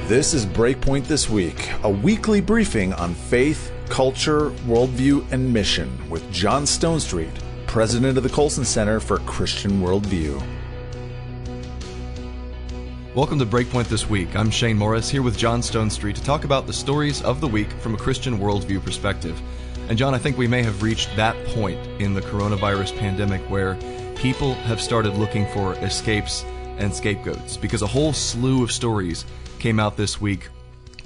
This is Breakpoint This Week, a weekly briefing on faith, culture, worldview, and mission with John Stonestreet, president of the Colson Center for Christian Worldview. Welcome to Breakpoint This Week. I'm Shane Morris, here with John Stonestreet to talk about the stories of the week from a Christian worldview perspective. And John, I think we may have reached that point in the coronavirus pandemic where people have started looking for escapes and scapegoats, because a whole slew of stories came out this week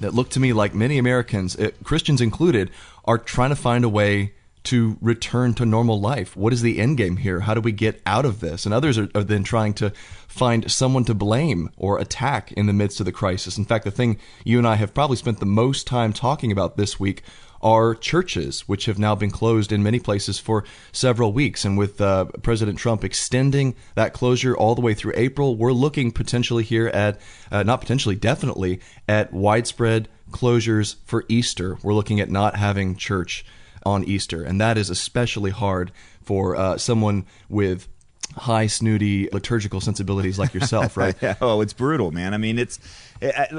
that looked to me like many Americans, Christians included, are trying to find a way to return to normal life. What is the end game here? How do we get out of this? And others are then trying to find someone to blame or attack in the midst of the crisis. In fact, the thing you and I have probably spent the most time talking about this week are churches, which have now been closed in many places for several weeks. And with President Trump extending that closure all the way through April, we're looking potentially here at, not potentially, definitely, at widespread closures for Easter. We're looking at not having church on Easter. And that is especially hard for someone with high, snooty, liturgical sensibilities like yourself, right? Yeah. Oh, it's brutal, man. I mean,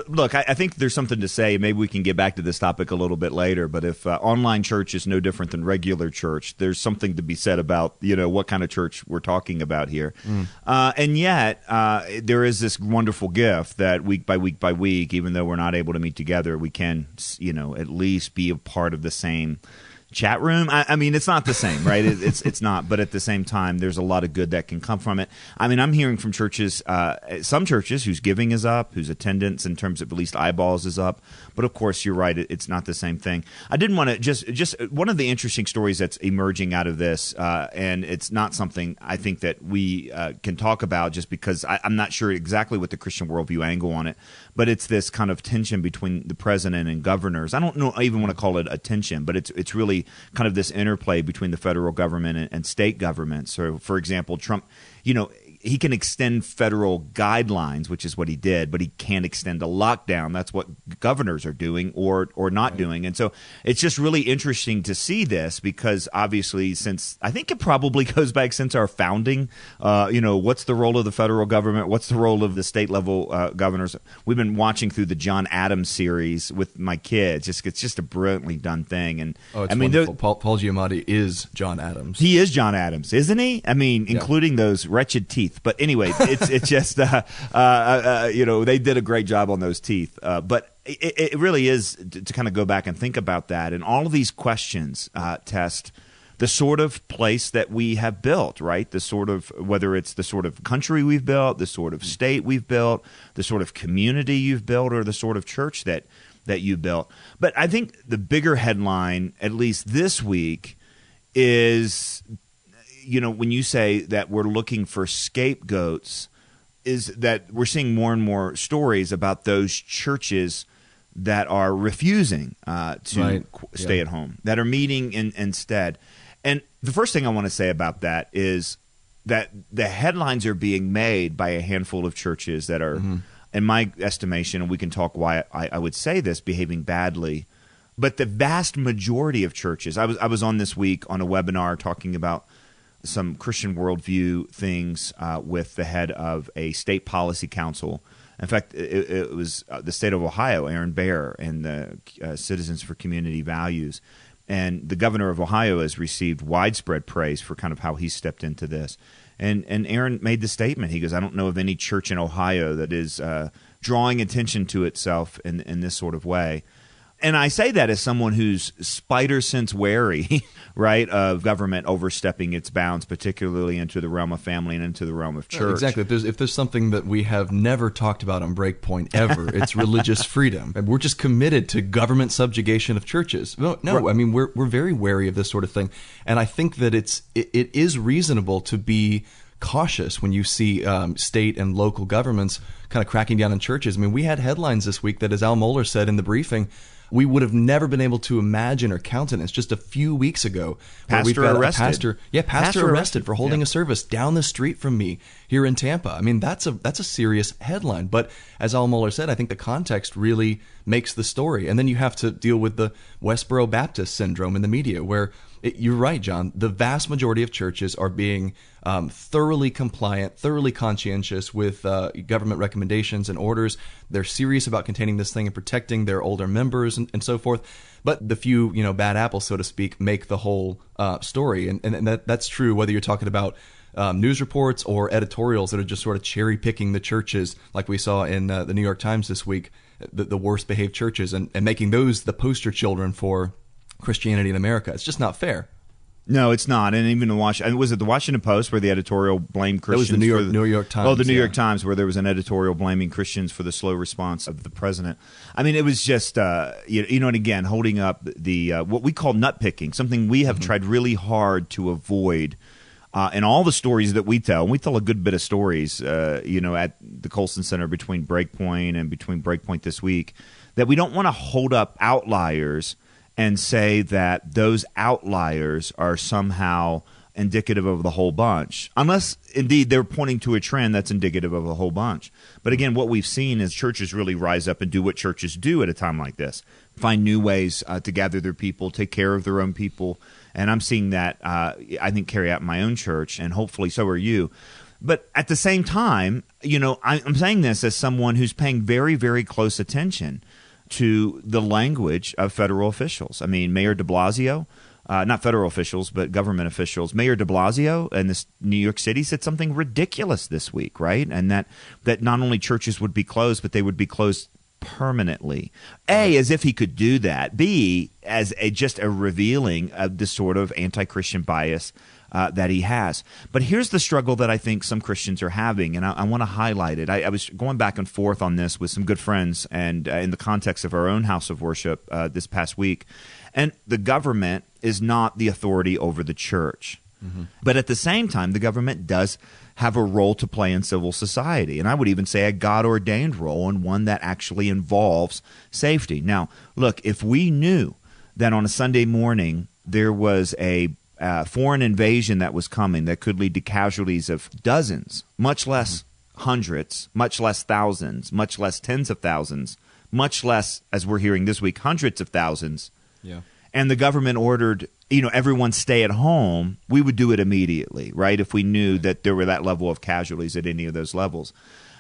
look, I think there's something to say. Maybe we can get back to this topic a little bit later, but if online church is no different than regular church, there's something to be said about, what kind of church we're talking about here. And yet, there is this wonderful gift that week by week by week, even though we're not able to meet together, we can, at least be a part of the same chat room. I mean, it's not the same, right? It's not. But at the same time, there's a lot of good that can come from it. I mean, I'm hearing from churches, some churches whose giving is up, whose attendance in terms of at least eyeballs is up. But of course, you're right. It's not the same thing. I didn't want to just one of the interesting stories that's emerging out of this, and it's not something I think that we can talk about just because I'm not sure exactly what the Christian worldview angle on it, but it's this kind of tension between the president and governors. I don't know, I even want to call it a tension, but it's really kind of this interplay between the federal government and state governments. So, for example, Trump, he can extend federal guidelines, which is what he did, but he can't extend a lockdown. That's what governors are doing or not doing. And so it's just really interesting to see this because obviously I think it probably goes back since our founding, what's the role of the federal government? What's the role of the state level governors? We've been watching through the John Adams series with my kids. It's just a brilliantly done thing. And it's wonderful. Paul Giamatti is John Adams. He is John Adams, isn't he? I mean, including those wretched teeth. But anyway, it's just they did a great job on those teeth. But it really is to kind of go back and think about that, and all of these questions test the sort of place that we have built, right? The sort of whether it's the sort of country we've built, the sort of state we've built, the sort of community you've built, or the sort of church that you built. But I think the bigger headline, at least this week, is when you say that we're looking for scapegoats, is that we're seeing more and more stories about those churches that are refusing to stay at home, that are meeting instead. And the first thing I want to say about that is that the headlines are being made by a handful of churches that are, in my estimation, and we can talk why I would say this, behaving badly. But the vast majority of churches, I was on this week on a webinar talking about some Christian worldview things with the head of a state policy council. In fact, it was the state of Ohio, Aaron Baer, and the Citizens for Community Values. And the governor of Ohio has received widespread praise for kind of how he stepped into this. And Aaron made the statement. He goes, I don't know of any church in Ohio that is drawing attention to itself in this sort of way. And I say that as someone who's spider sense wary, right, of government overstepping its bounds, particularly into the realm of family and into the realm of church. Exactly. If there's something that we have never talked about on Breakpoint ever, it's religious freedom. And we're just committed to government subjugation of churches. No, I mean, we're very wary of this sort of thing. And I think that it is reasonable to be cautious when you see state and local governments kind of cracking down on churches. I mean, we had headlines this week that, as Al Mohler said in the briefing, we would have never been able to imagine or countenance just a few weeks ago. Pastor arrested. Pastor arrested for holding a service down the street from me here in Tampa. I mean, that's a serious headline. But as Al Mohler said, I think the context really makes the story. And then you have to deal with the Westboro Baptist syndrome in the media, where You're right, John. The vast majority of churches are being thoroughly compliant, thoroughly conscientious with government recommendations and orders. They're serious about containing this thing and protecting their older members and so forth. But the few, bad apples, so to speak, make the whole story. And that's true whether you're talking about news reports or editorials that are just sort of cherry picking the churches, like we saw in the New York Times this week, the worst behaved churches, and making those the poster children for Christianity in America. It's just not fair. No, it's not. And even was it the Washington Post where the editorial blamed Christians? That was the New York Times. Oh, the New York Times, where there was an editorial blaming Christians for the slow response of the president. I mean, it was just, and again, holding up the what we call nut picking, something we have tried really hard to avoid in all the stories that we tell. And we tell a good bit of stories, at the Colson Center between Breakpoint and between Breakpoint This Week, that we don't want to hold up outliers and say that those outliers are somehow indicative of the whole bunch, unless indeed they're pointing to a trend that's indicative of the whole bunch. But again, what we've seen is churches really rise up and do what churches do at a time like this, find new ways to gather their people, take care of their own people. And I'm seeing that, I think, carry out in my own church, and hopefully so are you. But at the same time, I'm saying this as someone who's paying very, very close attention to the language of federal officials. I mean, Mayor de Blasio, not federal officials, but government officials. Mayor de Blasio in this New York City said something ridiculous this week, right? And that not only churches would be closed, but they would be closed permanently. A, as if he could do that. B, as just a revealing of the sort of anti-Christian bias that he has. But here's the struggle that I think some Christians are having, and I want to highlight it. I was going back and forth on this with some good friends, and in the context of our own house of worship this past week. And the government is not the authority over the church. Mm-hmm. But at the same time, the government does have a role to play in civil society, and I would even say a God-ordained role, and one that actually involves safety. Now, look, if we knew that on a Sunday morning there was a foreign invasion that was coming that could lead to casualties of dozens, much less hundreds, much less thousands, much less tens of thousands, much less, as we're hearing this week, hundreds of thousands, and the government ordered everyone stay at home, we would do it immediately, right, if we knew that there were that level of casualties at any of those levels.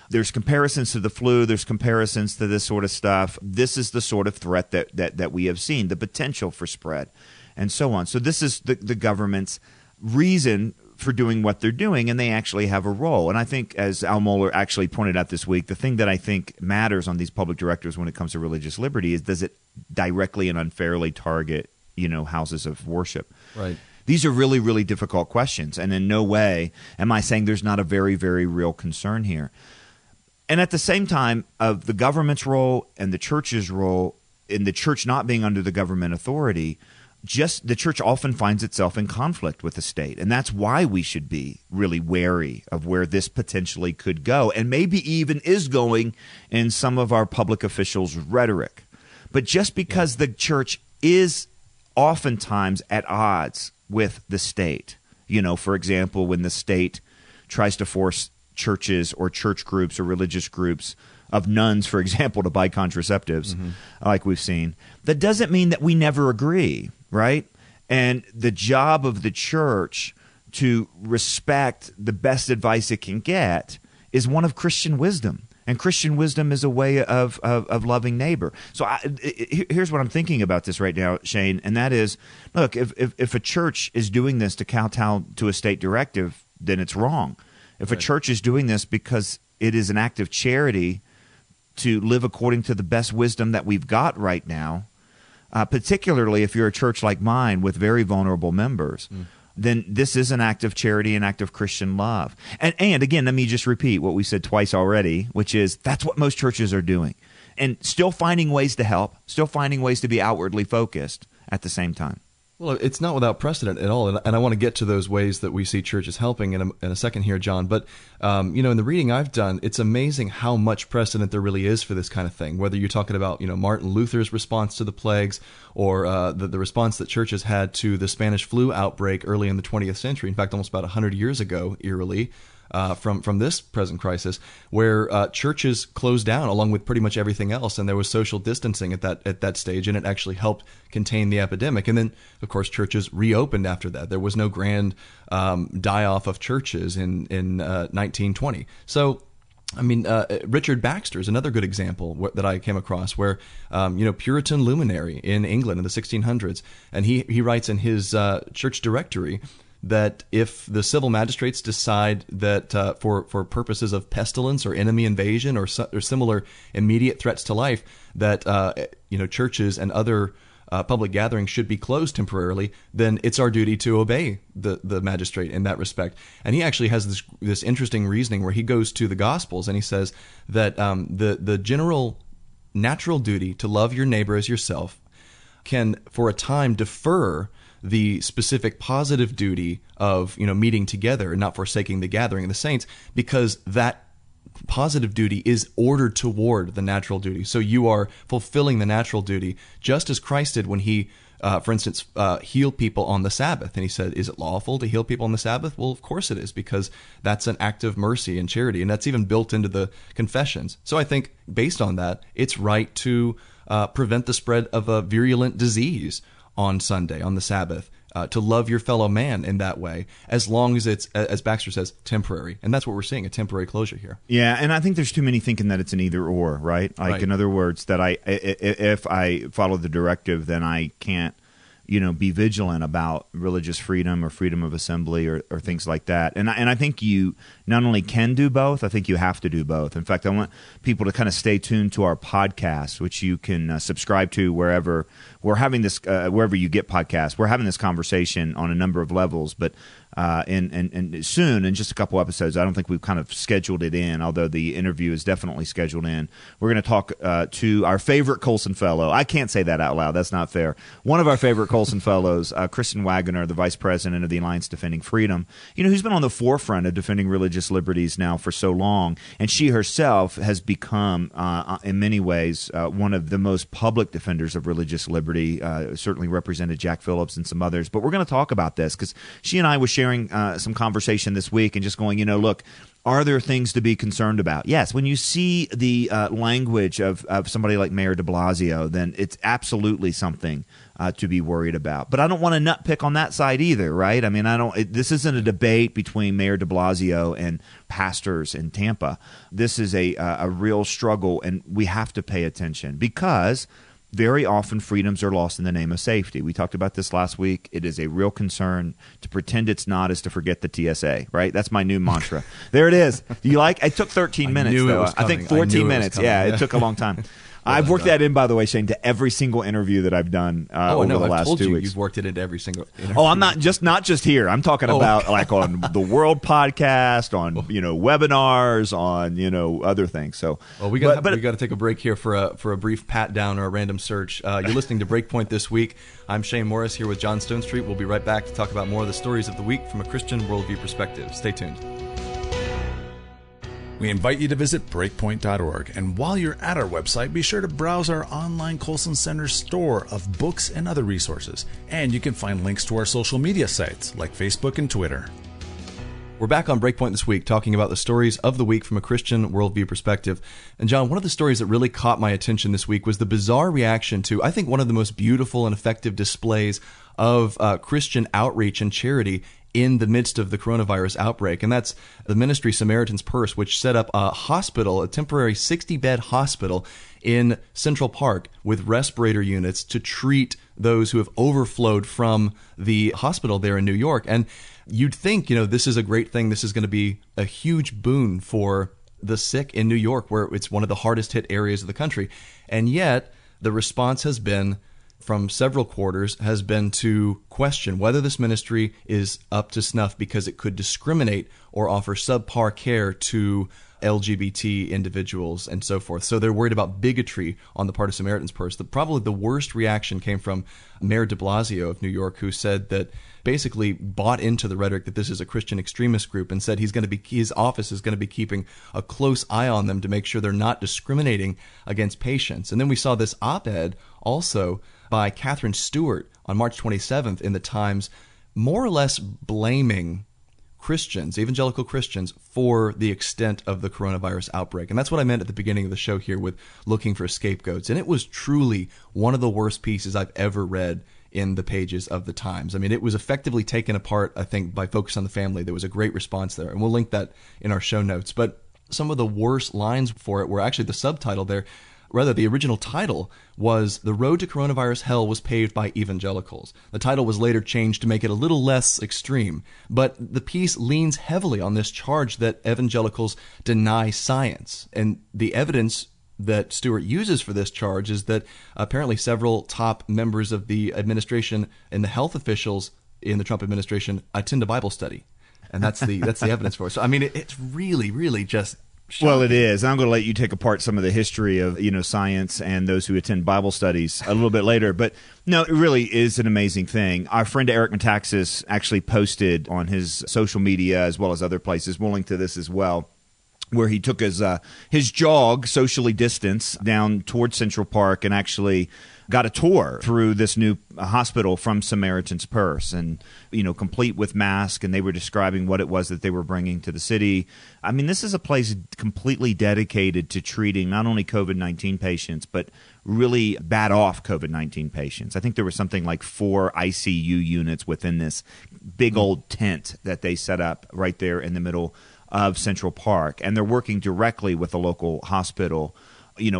There's comparisons to the flu. There's comparisons to this sort of stuff. This is the sort of threat that we have seen, the potential for spread, and so on. So this is the government's reason for doing what they're doing, and they actually have a role. And I think, as Al Mohler actually pointed out this week, the thing that I think matters on these public directives when it comes to religious liberty is, does it directly and unfairly target, houses of worship? Right. These are really, really difficult questions, and in no way am I saying there's not a very, very real concern here. And at the same time, of the government's role and the church's role, in the church not being under the government authority, just the church often finds itself in conflict with the state. And that's why we should be really wary of where this potentially could go, and maybe even is going in some of our public officials' rhetoric. But just because the church is oftentimes at odds with the state, for example, when the state tries to force churches or church groups or religious groups of nuns, for example, to buy contraceptives, like we've seen, that doesn't mean that we never agree, right? And the job of the church to respect the best advice it can get is one of Christian wisdom. And Christian wisdom is a way of loving neighbor. So here's what I'm thinking about this right now, Shane, and that is, look, if a church is doing this to kowtow to a state directive, then it's wrong. If a church is doing this because it is an act of charity to live according to the best wisdom that we've got right now, particularly if you're a church like mine with very vulnerable members, then this is an act of charity, an act of Christian love. And again, let me just repeat what we said twice already, which is that's what most churches are doing. And still finding ways to help, still finding ways to be outwardly focused at the same time. Well, it's not without precedent at all, and I want to get to those ways that we see churches helping in a second here, John. But in the reading I've done, it's amazing how much precedent there really is for this kind of thing. Whether you're talking about Martin Luther's response to the plagues, or the response that churches had to the Spanish flu outbreak early in the 20th century. In fact, almost about 100 years ago, eerily. from this present crisis, where churches closed down along with pretty much everything else, and there was social distancing at that stage, and it actually helped contain the epidemic. And then, of course, churches reopened after that. There was no grand die-off of churches in 1920. So, I mean, Richard Baxter is another good example that I came across, where, Puritan luminary in England in the 1600s, and he writes in his church directory that if the civil magistrates decide that for purposes of pestilence or enemy invasion or similar immediate threats to life, that churches and other public gatherings should be closed temporarily, then it's our duty to obey the magistrate in that respect. And he actually has this interesting reasoning where he goes to the Gospels and he says that the general natural duty to love your neighbor as yourself can, for a time, defer the specific positive duty of meeting together and not forsaking the gathering of the saints, because that positive duty is ordered toward the natural duty. So you are fulfilling the natural duty, just as Christ did when he, for instance, healed people on the Sabbath. And he said, is it lawful to heal people on the Sabbath? Well, of course it is, because that's an act of mercy and charity, and that's even built into the confessions. So I think based on that, it's right to prevent the spread of a virulent disease on Sunday, on the Sabbath, to love your fellow man in that way, as long as it's, as Baxter says, temporary. And that's what we're seeing, a temporary closure here. Yeah, and I think there's too many thinking that it's an either or, right? Like, right. In other words, that if I follow the directive, then I can't, be vigilant about religious freedom or freedom of assembly or things like that. And I think you not only can do both, I think you have to do both. In fact, I want people to kind of stay tuned to our podcast, which you can subscribe to wherever we're having this, wherever you get podcasts. We're having this conversation on a number of levels, but and soon, in just a couple episodes, I don't think we've kind of scheduled it in, although the interview is definitely scheduled in. We're going to talk to our favorite Colson fellow. I can't say that out loud. That's not fair. One of our favorite Colson fellows, Kristen Wagoner, the vice president of the Alliance Defending Freedom, who's been on the forefront of defending religious liberties now for so long, and she herself has become, in many ways, one of the most public defenders of religious liberty, certainly represented Jack Phillips and some others. But we're going to talk about this because she and I were sharing some conversation this week and just going, look, are there things to be concerned about? Yes, when you see the language of somebody like Mayor de Blasio, then it's absolutely something to be worried about. But I don't want to nitpick on that side either, right? I mean, this isn't a debate between Mayor de Blasio and pastors in Tampa. This is a real struggle, and we have to pay attention because very often freedoms are lost in the name of safety. We talked about this last week. It is a real concern. To pretend it's not is to forget the TSA, right? That's my new mantra. There it is. Do you like? It took 13 minutes, though. I think 14 minutes. Yeah, it took a long time. I've worked that in, by the way, Shane, to every single interview that I've done over the last 2 weeks. You've worked it into every single interview. Oh, I'm not just here. I'm talking about like on the World Podcast, on webinars, on other things. So, well, we got to take a break here for a brief pat down or a random search. You're listening to Breakpoint This Week. I'm Shane Morris here with John Stonestreet. We'll be right back to talk about more of the stories of the week from a Christian worldview perspective. Stay tuned. We invite you to visit Breakpoint.org, and while you're at our website, be sure to browse our online Colson Center store of books and other resources. And you can find links to our social media sites like Facebook and Twitter. We're back on Breakpoint this week talking about the stories of the week from a Christian worldview perspective. And John, one of the stories that really caught my attention this week was the bizarre reaction to, I think, one of the most beautiful and effective displays of Christian outreach and charity in the midst of the coronavirus outbreak, and that's the ministry Samaritan's Purse, which set up a hospital, a temporary 60-bed hospital in Central Park with respirator units to treat those who have overflowed from the hospital there in New York. And you'd think, this is a great thing. This is going to be a huge boon for the sick in New York, where it's one of the hardest hit areas of the country. And yet the response has been, from several quarters, has been to question whether this ministry is up to snuff because it could discriminate or offer subpar care to LGBT individuals and so forth. So they're worried about bigotry on the part of Samaritan's Purse. Probably the worst reaction came from Mayor de Blasio of New York, who said that basically bought into the rhetoric that this is a Christian extremist group and said his office is going to be keeping a close eye on them to make sure they're not discriminating against patients. And then we saw this op-ed also by Catherine Stewart on March 27th in the Times, more or less blaming Christians, evangelical Christians, for the extent of the coronavirus outbreak. And that's what I meant at the beginning of the show here with looking for scapegoats. And it was truly one of the worst pieces I've ever read in the pages of the Times. I mean, it was effectively taken apart, I think, by Focus on the Family. There was a great response there, and we'll link that in our show notes. But some of the worst lines for it were actually the subtitle there. Rather, the original title was "The Road to Coronavirus Hell Was Paved by Evangelicals." The title was later changed to make it a little less extreme, but the piece leans heavily on this charge that evangelicals deny science. And the evidence that Stewart uses for this charge is that apparently several top members of the administration and the health officials in the Trump administration attend a Bible study. And that's the evidence for it. So, I mean, it's really, really just shocking. Well, it is. I'm going to let you take apart some of the history of, science and those who attend Bible studies a little bit later. But no, it really is an amazing thing. Our friend Eric Metaxas actually posted on his social media as well as other places, we'll link to this as well, where he took his jog, socially distanced, down towards Central Park and actually got a tour through this new hospital from Samaritan's Purse, and complete with mask, and they were describing what it was that they were bringing to the city. I mean, this is a place completely dedicated to treating not only COVID-19 patients, but really bad off COVID-19 patients. I think there was something like 4 ICU units within this big old tent that they set up right there in the middle of Central Park, and they're working directly with the local hospital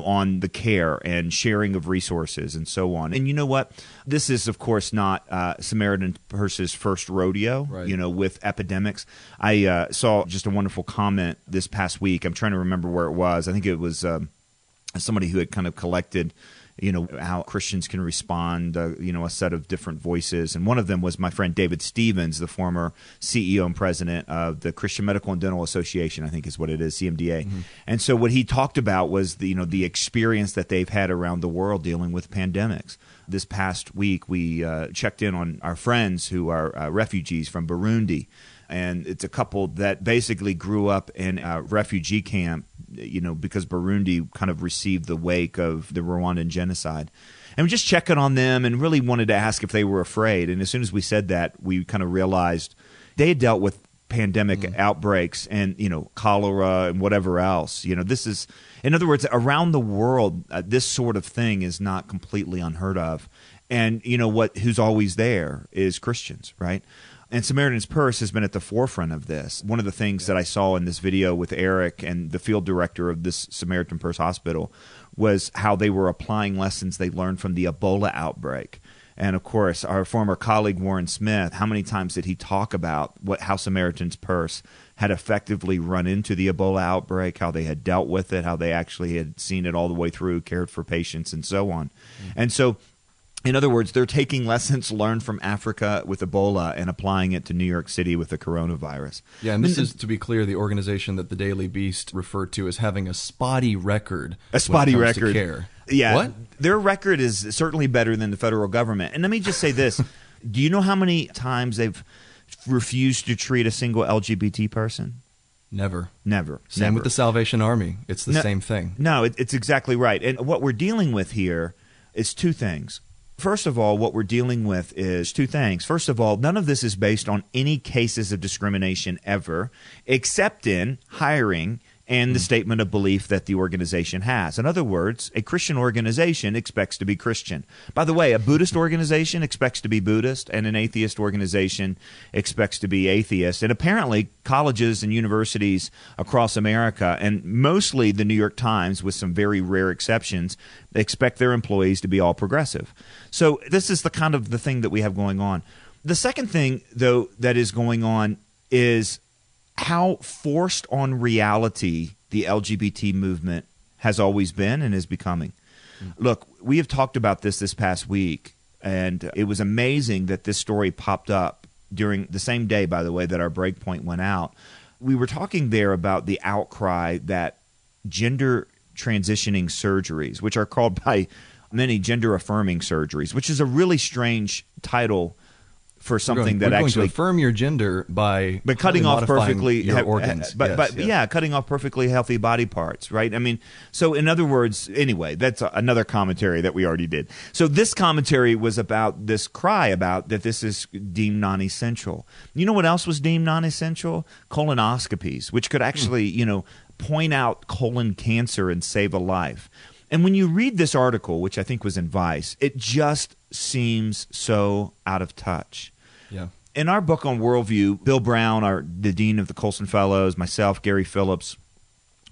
on the care and sharing of resources and so on. And you know what? This is, of course, not Samaritan Purse's first rodeo, right, with epidemics. I saw just a wonderful comment this past week. I'm trying to remember where it was. I think it was somebody who had kind of collected how Christians can respond, a set of different voices. And one of them was my friend David Stevens, the former CEO and president of the Christian Medical and Dental Association, I think is what it is, CMDA. Mm-hmm. And so what he talked about was the experience that they've had around the world dealing with pandemics. This past week, we checked in on our friends who are refugees from Burundi. And it's a couple that basically grew up in a refugee camp, because Burundi kind of received the wake of the Rwandan genocide. And we're just checking on them and really wanted to ask if they were afraid. And as soon as we said that, we kind of realized they had dealt with pandemic outbreaks and, cholera and whatever else. This is, in other words, around the world, this sort of thing is not completely unheard of. And who's always there is Christians, right? And Samaritan's Purse has been at the forefront of this. One of the things that I saw in this video with Eric and the field director of this Samaritan Purse hospital was how they were applying lessons they learned from the Ebola outbreak. And, of course, our former colleague Warren Smith, how many times did he talk about how Samaritan's Purse had effectively run into the Ebola outbreak, how they had dealt with it, how they actually had seen it all the way through, cared for patients, and so on. And so, in other words, they're taking lessons learned from Africa with Ebola and applying it to New York City with the coronavirus. Yeah, and this is, to be clear, the organization that the Daily Beast referred to as having a spotty record. A spotty when it comes record. to care. Yeah. What? Their record is certainly better than the federal government. And let me just say this. Do you know how many times they've refused to treat a single LGBT person? Never. Same with the Salvation Army. It's the same thing. No, it's exactly right. And what we're dealing with here is two things. First of all, what we're dealing with is two things. First of all, none of this is based on any cases of discrimination ever, except in hiring and the statement of belief that the organization has. In other words, a Christian organization expects to be Christian. By the way, a Buddhist organization expects to be Buddhist, and an atheist organization expects to be atheist. And apparently, colleges and universities across America, and mostly the New York Times, with some very rare exceptions, expect their employees to be all progressive. So this is the kind of the thing that we have going on. The second thing, though, that is going on is how forced on reality the LGBT movement has always been and is becoming. Look, we have talked about this past week, and it was amazing that this story popped up during the same day, by the way, that our breakpoint went out. We were talking there about the outcry that gender transitioning surgeries, which are called by many gender affirming surgeries, which is a really strange title for something that we're actually going to affirm your gender by cutting off perfectly your organs. Cutting off perfectly healthy body parts, right? I mean, so in other words, anyway, that's another commentary that we already did. So this commentary was about this cry about that this is deemed non-essential. You know what else was deemed non-essential? Colonoscopies, which could actually, point out colon cancer and save a life. And when you read this article, which I think was in Vice, it just seems so out of touch. Yeah. In our book on worldview, Bill Brown, the dean of the Colson Fellows, myself, Gary Phillips,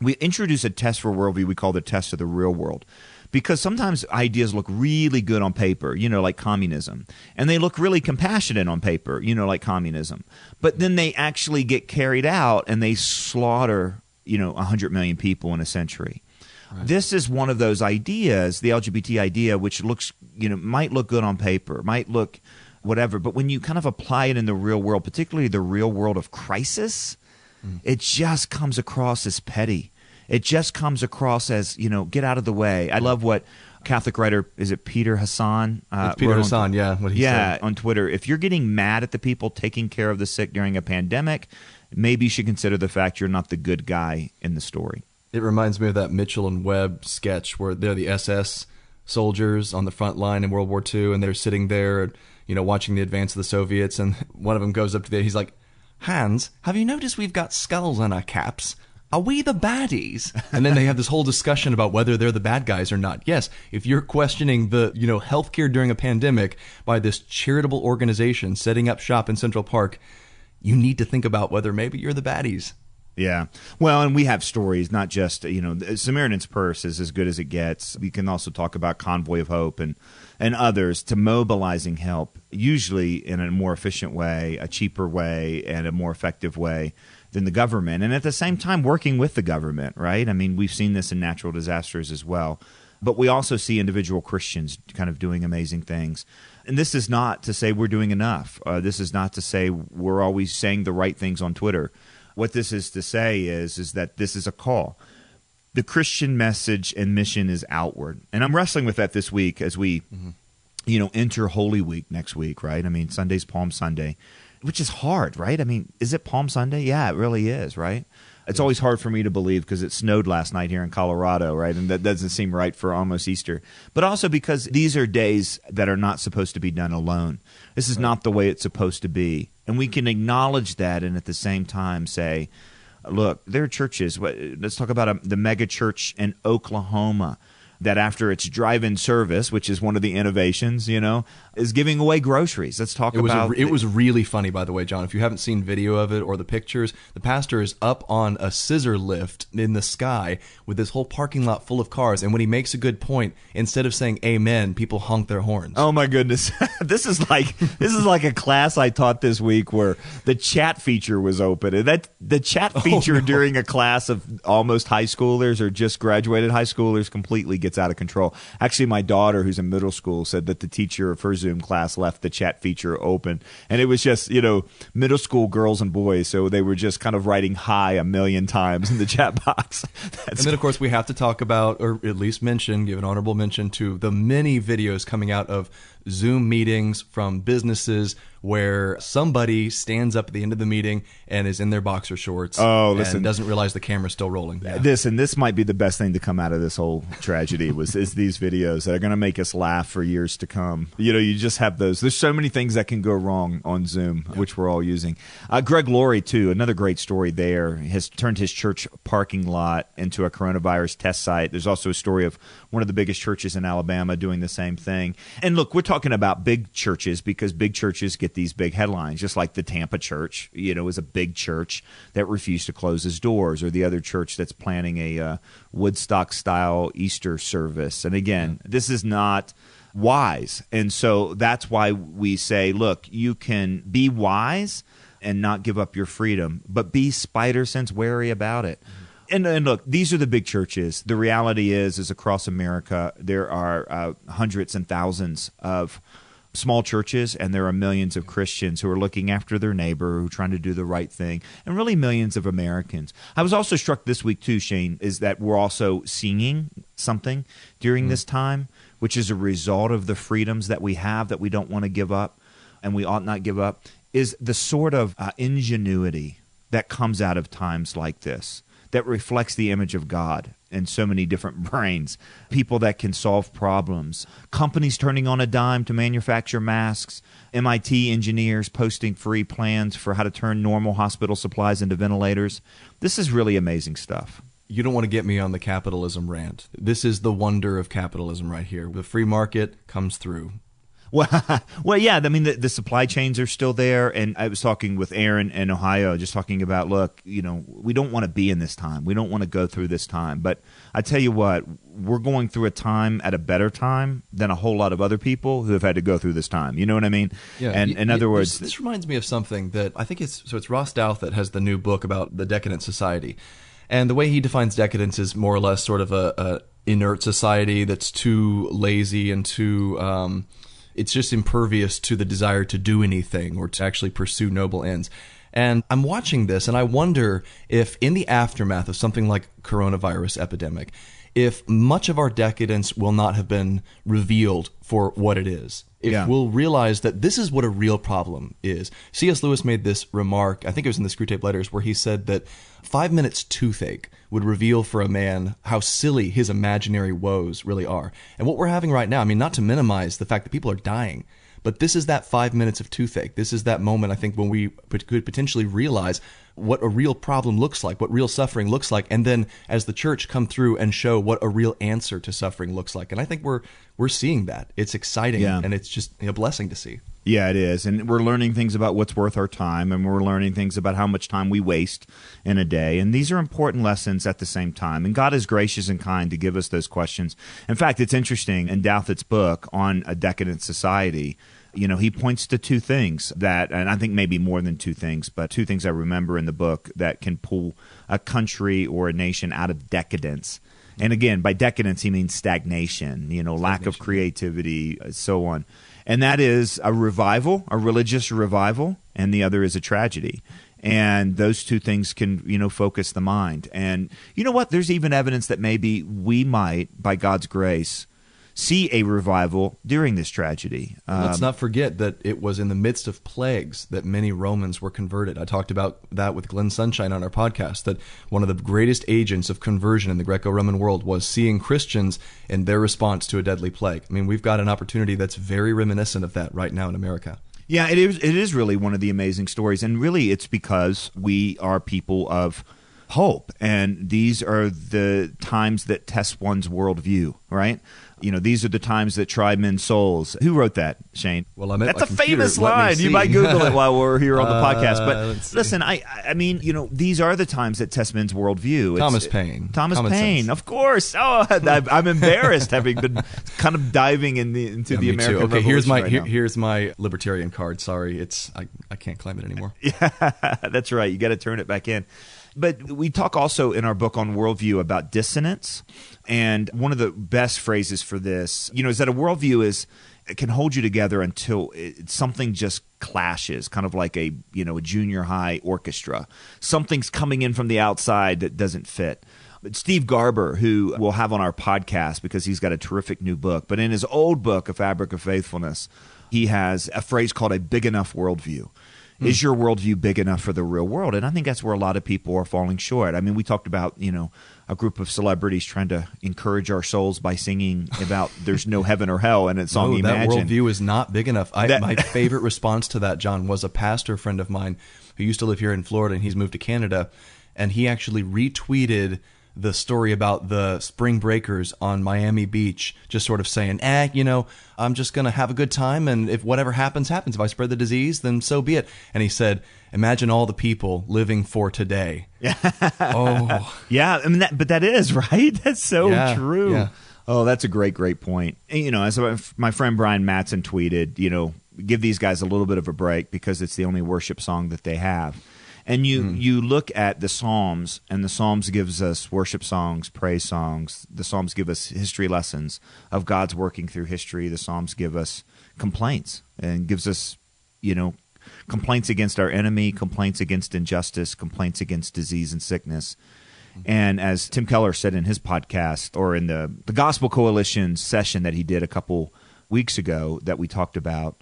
we introduce a test for worldview we call the test of the real world. Because sometimes ideas look really good on paper, like communism. And they look really compassionate on paper, like communism. But then they actually get carried out and they slaughter, 100 million people in a century. Right. This is one of those ideas, the LGBT idea, which looks, might look good on paper, might look whatever. But when you kind of apply it in the real world, particularly the real world of crisis, it just comes across as petty. It just comes across as, get out of the way. I love what Catholic writer, is it Peter Hassan? It's Peter Hassan, what he said. On Twitter. If you're getting mad at the people taking care of the sick during a pandemic, maybe you should consider the fact you're not the good guy in the story. It reminds me of that Mitchell and Webb sketch where they're the SS soldiers on the front line in World War II, and they're sitting there, watching the advance of the Soviets, and one of them goes up to he's like, "Hans, have you noticed we've got skulls on our caps? Are we the baddies?" And then they have this whole discussion about whether they're the bad guys or not. Yes, if you're questioning the, healthcare during a pandemic by this charitable organization setting up shop in Central Park, you need to think about whether maybe you're the baddies. Yeah. Well, and we have stories, not just, Samaritan's Purse is as good as it gets. We can also talk about Convoy of Hope and others to mobilizing help, usually in a more efficient way, a cheaper way, and a more effective way than the government. And at the same time, working with the government, right? I mean, we've seen this in natural disasters as well. But we also see individual Christians kind of doing amazing things. And this is not to say we're doing enough. This is not to say we're always saying the right things on Twitter. What this is to say is that this is a call. The Christian message and mission is outward. And I'm wrestling with that this week as we, enter Holy Week next week, right? I mean, Sunday's Palm Sunday, which is hard, right? I mean, is it Palm Sunday? Yeah, it really is, right? It's always hard for me to believe because it snowed last night here in Colorado, right? And that doesn't seem right for almost Easter. But also because these are days that are not supposed to be done alone. This is not the way it's supposed to be. And we can acknowledge that and at the same time say, look, there are churches. Let's talk about the mega church in Oklahoma that after its drive-in service, which is one of the innovations, is giving away groceries. Let's talk about it. It was really funny, by the way, John. If you haven't seen video of it or the pictures, the pastor is up on a scissor lift in the sky with this whole parking lot full of cars. And when he makes a good point, instead of saying amen, people honk their horns. Oh my goodness. This is like a class I taught this week where the chat feature was open. And the chat feature during a class of almost high schoolers or just graduated high schoolers completely gets out of control. Actually, my daughter, who's in middle school, said that the teacher of her Zoom class left the chat feature open. And it was just, middle school girls and boys. So they were just kind of writing hi a million times in the chat box. And then, of course, we have to talk about, or at least give an honorable mention to the many videos coming out of Zoom meetings from businesses where somebody stands up at the end of the meeting and is in their boxer shorts and doesn't realize the camera's still rolling. Yeah. This might be the best thing to come out of this whole tragedy is these videos that are going to make us laugh for years to come. You just have those. There's so many things that can go wrong on Zoom, which we're all using. Greg Laurie, too, another great story there, has turned his church parking lot into a coronavirus test site. There's also a story of one of the biggest churches in Alabama doing the same thing. And look, we're talking about big churches because big churches get these big headlines, just like the Tampa church, is a big church that refused to close its doors, or the other church that's planning a Woodstock-style Easter service. And again, this is not wise. And so that's why we say, look, you can be wise and not give up your freedom, but be spider sense wary about it. And look, these are the big churches. The reality is across America, there are hundreds and thousands of small churches, and there are millions of Christians who are looking after their neighbor, who are trying to do the right thing, and really millions of Americans. I was also struck this week, too, Shane, is that we're also singing something during this time, which is a result of the freedoms that we have that we don't want to give up. and we ought not give up, is the sort of ingenuity that comes out of times like this, that reflects the image of God in so many different brains, people that can solve problems, companies turning on a dime to manufacture masks, MIT engineers posting free plans for how to turn normal hospital supplies into ventilators. This is really amazing stuff. You don't want to get me on the capitalism rant. This is the wonder of capitalism right here. The free market comes through. Well, yeah. I mean, the supply chains are still there, and I was talking with Aaron in Ohio, just talking about, look, we don't want to be in this time. We don't want to go through this time. But I tell you what, we're going through a time at a better time than a whole lot of other people who have had to go through this time. You know what I mean? Yeah. And in other words, this reminds me of something that I think it's Ross Douth that has the new book about the decadent society, and the way he defines decadence is more or less sort of a inert society that's too lazy and too. It's just impervious to the desire to do anything or to actually pursue noble ends. And I'm watching this, and I wonder if in the aftermath of something like coronavirus epidemic, if much of our decadence will not have been revealed for what it is. If we'll realize that this is what a real problem is. C.S. Lewis made this remark, I think it was in the Screwtape Letters, where he said that 5 minutes toothache would reveal for a man how silly his imaginary woes really are. And what we're having right now, I mean, not to minimize the fact that people are dying, but this is that 5 minutes of toothache. This is that moment, I think, when we could potentially realize what a real problem looks like, what real suffering looks like, and then as the church come through and show what a real answer to suffering looks like. And I think we're seeing that. It's exciting, and it's just a blessing to see. Yeah, it is. And we're learning things about what's worth our time, and we're learning things about how much time we waste in a day. And these are important lessons at the same time. And God is gracious and kind to give us those questions. In fact, it's interesting, in Douthat's book on a decadent society, he points to two things that, and I think maybe more than two things, but two things I remember in the book that can pull a country or a nation out of decadence. And again, by decadence, he means stagnation, lack of creativity, so on. And that is a revival, a religious revival, and the other is a tragedy. And those two things can, focus the mind. And you know what? There's even evidence that maybe we might, by God's grace, see a revival during this tragedy. Let's not forget that it was in the midst of plagues that many Romans were converted. I talked about that with Glenn Sunshine on our podcast, that one of the greatest agents of conversion in the Greco-Roman world was seeing Christians and their response to a deadly plague. I mean, we've got an opportunity that's very reminiscent of that right now in America. Yeah, it is really one of the amazing stories. And really, it's because we are people of hope. And these are the times that test one's worldview, right? These are the times that try men's souls. Who wrote that, Shane? Well, that's a famous line. You might Google it while we're here on the podcast. But listen, I mean, these are the times that test men's worldview. Thomas Paine. Thomas Paine, of course. Oh, I'm embarrassed having been kind of diving into the American Revolution. Okay, here's my libertarian card. Sorry, I can't claim it anymore. Yeah, that's right. You got to turn it back in. But we talk also in our book on worldview about dissonance. And one of the best phrases for this, is that a worldview can hold you together until something just clashes, kind of like a junior high orchestra. Something's coming in from the outside that doesn't fit. But Steve Garber, who we'll have on our podcast because he's got a terrific new book, but in his old book, A Fabric of Faithfulness, he has a phrase called a big enough worldview. Is your worldview big enough for the real world? And I think that's where a lot of people are falling short. I mean, we talked about, a group of celebrities trying to encourage our souls by singing about there's no heaven or hell in a song Imagine. That worldview is not big enough. My favorite response to that, John, was a pastor friend of mine who used to live here in Florida, and he's moved to Canada, and he actually retweeted the story about the spring breakers on Miami Beach, just sort of saying, I'm just going to have a good time, and if whatever happens, happens. If I spread the disease, then so be it. And he said, imagine all the people living for today. Oh. Yeah, I mean, but that is, right? That's so true. Yeah. Oh, that's a great point. And, as my friend Brian Mattson tweeted, give these guys a little bit of a break because it's the only worship song that they have. And you look at the Psalms, and the Psalms gives us worship songs, praise songs. The Psalms give us history lessons of God's working through history. The Psalms give us complaints and gives us, complaints against our enemy, complaints against injustice, complaints against disease and sickness. And as Tim Keller said in his podcast, or in the Gospel Coalition session that he did a couple weeks ago that we talked about,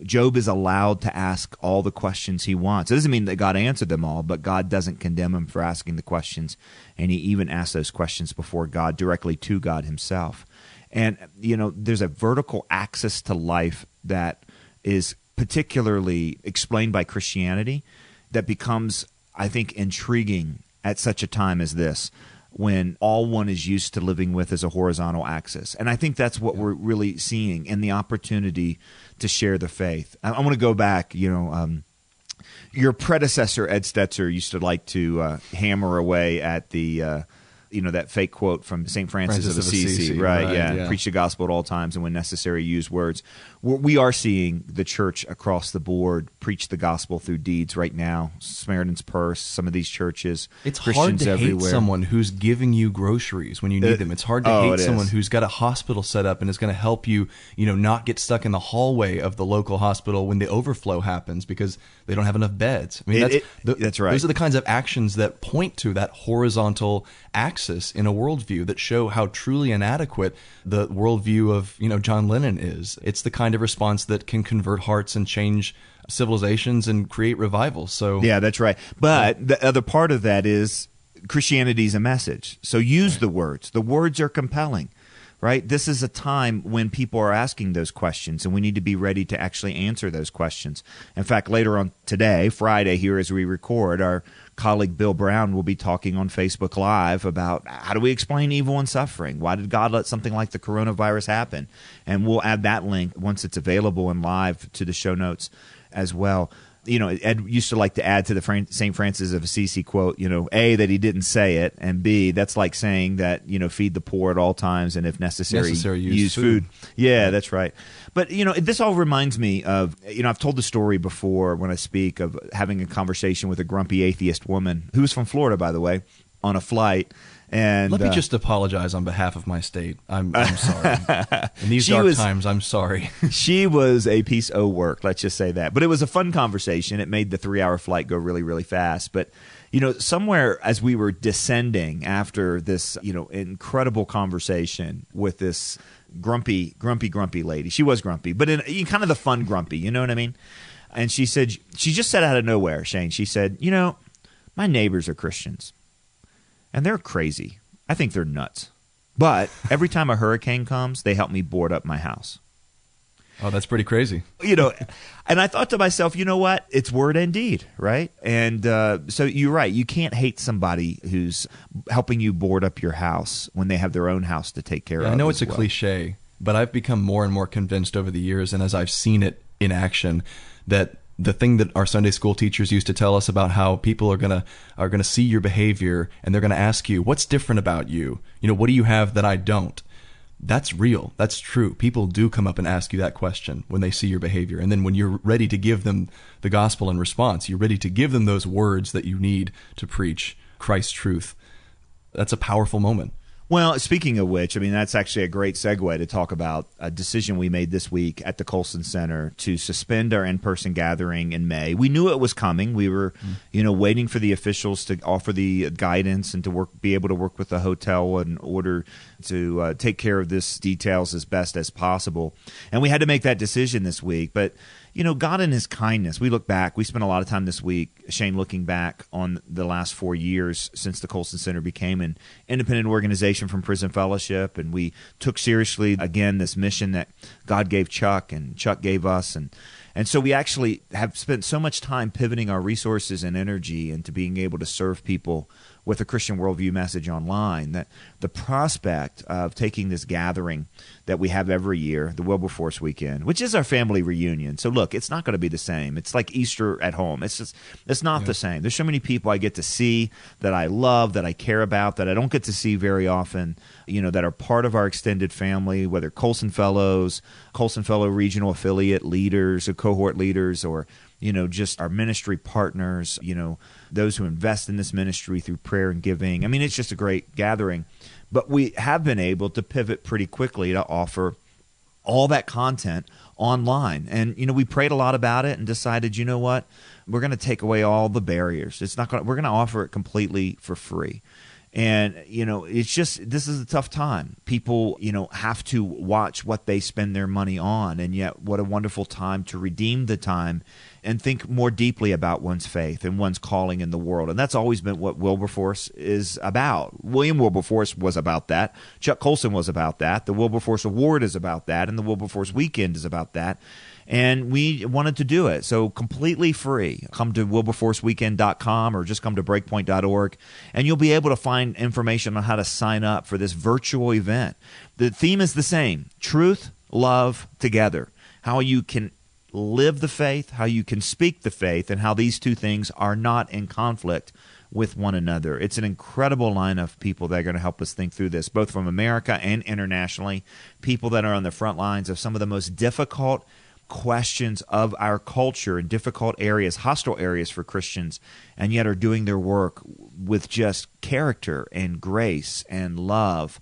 Job is allowed to ask all the questions he wants. It doesn't mean that God answered them all, but God doesn't condemn him for asking the questions, and he even asks those questions before God, directly to God himself. And, there's a vertical axis to life that is particularly explained by Christianity that becomes, I think, intriguing at such a time as this, when all one is used to living with is a horizontal axis. And I think that's what we're really seeing in the opportunity to share the faith. I want to go back, your predecessor, Ed Stetzer, used to like to hammer away at the that fake quote from St. Francis of Assisi, right? Yeah. Preach the gospel at all times and when necessary, use words. We are seeing the church across the board preach the gospel through deeds right now. Samaritan's Purse, some of these churches, it's Christians hard to everywhere. Hate someone who's giving you groceries when you need them. It's hard to hate someone who's got a hospital set up and is going to help you, not get stuck in the hallway of the local hospital when the overflow happens because they don't have enough beds. I mean, that's right. Those are the kinds of actions that point to that horizontal axis in a worldview that show how truly inadequate the worldview of John Lennon is. It's the kind of response that can convert hearts and change civilizations and create revival. So yeah, that's right. But the other part of that is Christianity's a message. So use the words. The words are compelling, right? This is a time when people are asking those questions, and we need to be ready to actually answer those questions. In fact, later on today, Friday, here as we record, our colleague Bill Brown will be talking on Facebook Live about how do we explain evil and suffering? Why did God let something like the coronavirus happen? And we'll add that link once it's available and live to the show notes as well. Ed used to like to add to the St. Francis of Assisi quote, A, that he didn't say it, and B, that's like saying that, feed the poor at all times and if necessary use food. Yeah, that's right. But, this all reminds me of, I've told the story before when I speak of having a conversation with a grumpy atheist woman who was from Florida, by the way, on a flight. And let me just apologize on behalf of my state. I'm sorry. In these dark times, I'm sorry. She was a piece of work, let's just say that. But it was a fun conversation. It made the 3-hour flight go really, really fast. But, somewhere as we were descending after this, incredible conversation with this grumpy lady. She was grumpy, but in kind of the fun grumpy, you know what I mean? And she just said out of nowhere, Shane, she said, my neighbors are Christians. And they're crazy. I think they're nuts. But every time a hurricane comes, they help me board up my house. Oh, that's pretty crazy. And I thought to myself, you know what? It's word and deed, right? And so you're right. You can't hate somebody who's helping you board up your house when they have their own house to take care of. I know it's a cliche, but I've become more and more convinced over the years, and as I've seen it in action, that the thing that our Sunday school teachers used to tell us about how people are gonna see your behavior and they're gonna ask you, what's different about you? What do you have that I don't? That's real. That's true. People do come up and ask you that question when they see your behavior. And then when you're ready to give them the gospel in response, you're ready to give them those words that you need to preach Christ's truth. That's a powerful moment. Well, speaking of which, that's actually a great segue to talk about a decision we made this week at the Colson Center to suspend our in-person gathering in May. We knew it was coming. We were, waiting for the officials to offer the guidance and to be able to work with the hotel in order to take care of this details as best as possible. And we had to make that decision this week. But God in his kindness, we look back. We spent a lot of time this week, Shane, looking back on the last 4 years since the Colson Center became an independent organization from Prison Fellowship. And we took seriously, again, this mission that God gave Chuck and Chuck gave us. And so we actually have spent so much time pivoting our resources and energy into being able to serve people with a Christian worldview message online, that the prospect of taking this gathering that we have every year, the Wilberforce weekend, which is our family reunion. So look, it's not going to be the same. It's like Easter at home. It's not the same. There's so many people I get to see that I love, that I care about, that I don't get to see very often, that are part of our extended family, whether Colson Fellows, Colson Fellow regional affiliate leaders or cohort leaders, or just our ministry partners, those who invest in this ministry through prayer and giving. It's just a great gathering. But we have been able to pivot pretty quickly to offer all that content online. And, we prayed a lot about it and decided, you know what? We're going to take away all the barriers. We're going to offer it completely for free. And, it's just, this is a tough time. People, have to watch what they spend their money on. And yet, what a wonderful time to redeem the time and think more deeply about one's faith and one's calling in the world. And that's always been what Wilberforce is about. William Wilberforce was about that. Chuck Colson was about that. The Wilberforce Award is about that. And the Wilberforce Weekend is about that. And we wanted to do it. So completely free. Come to wilberforceweekend.com or just come to breakpoint.org, and you'll be able to find information on how to sign up for this virtual event. The theme is the same: truth, love, together. How you can live the faith, how you can speak the faith, and how these two things are not in conflict with one another. It's an incredible line of people that are going to help us think through this, both from America and internationally, people that are on the front lines of some of the most difficult questions of our culture in difficult areas, hostile areas for Christians, and yet are doing their work with just character and grace and love.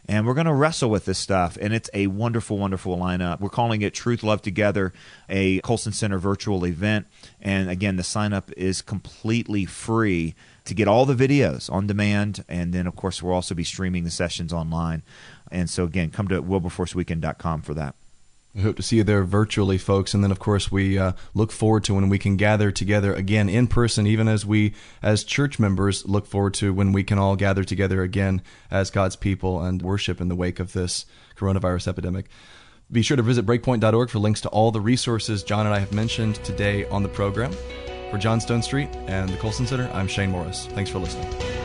And we're going to wrestle with this stuff, and it's a wonderful, wonderful lineup. We're calling it Truth, Love, Together, a Colson Center virtual event. And again, the sign-up is completely free to get all the videos on demand. And then, of course, we'll also be streaming the sessions online. And so, again, come to wilberforceweekend.com for that. We hope to see you there virtually, folks. And then, of course, we look forward to when we can gather together again in person, even as we, as church members, look forward to when we can all gather together again as God's people and worship in the wake of this coronavirus epidemic. Be sure to visit breakpoint.org for links to all the resources John and I have mentioned today on the program. For John Stonestreet and the Colson Center, I'm Shane Morris. Thanks for listening.